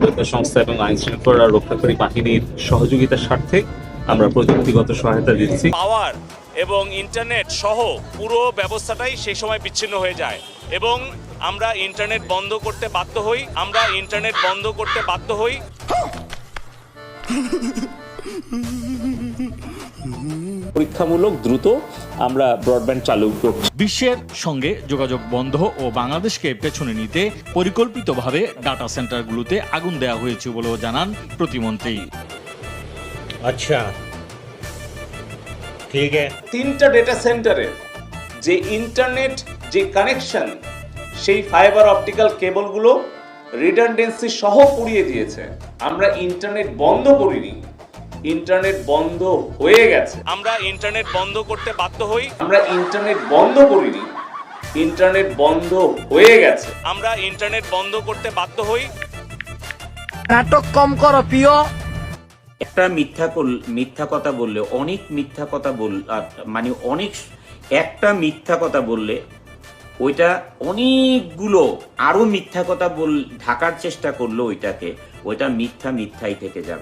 গোয়েন্দা সংস্থা এবং আইন শৃঙ্খলা রক্ষাকারী বাহিনীর সহযোগিতার স্বার্থে আমরা প্রযুক্তিগত সহায়তা দিচ্ছি। পাওয়ার এবং ইন্টারনেট সহ পুরো ব্যবস্থাটাই সেই সময় বিচ্ছিন্ন হয়ে যায় এবং আমরা ইন্টারনেট বন্ধ করতে বাধ্য হই। পরীক্ষামূলক দ্রুত আমরা ব্রডব্যান্ড চালু করছি। বিশ্বের সঙ্গে যোগাযোগ বন্ধ ও বাংলাদেশকে পেছনে নিতে পরিকল্পিতভাবে ডাটা সেন্টারগুলোতে আগুন দেওয়া হয়েছে বলেও জানান প্রতিমন্ত্রী। अच्छा ठीक है। 3টা ডেটা সেন্টারে যে ইন্টারনেট যে কানেকশন সেই ফাইবার অপটিক্যাল কেবলগুলো রিডান্ডেন্সি সহ পুড়িয়ে দিয়েছে। আমরা ইন্টারনেট বন্ধ করিনি, ইন্টারনেট বন্ধ হয়ে গেছে। আমরা ইন্টারনেট বন্ধ করতে বাধ্য হই। আমরা ইন্টারনেট বন্ধ করিনি, ইন্টারনেট বন্ধ হয়ে গেছে। আমরা ইন্টারনেট বন্ধ করতে বাধ্য হই। নাটক কম করো প্রিয়। একটা মিথ্যা কথা বললে অনেক মিথ্যা কথা মানে অনেক একটা মিথ্যা কথা বললে ওইটা অনেকগুলো আরো মিথ্যা কথা ঢাকার চেষ্টা করলো ওইটা মিথ্যাই থেকে যাবে।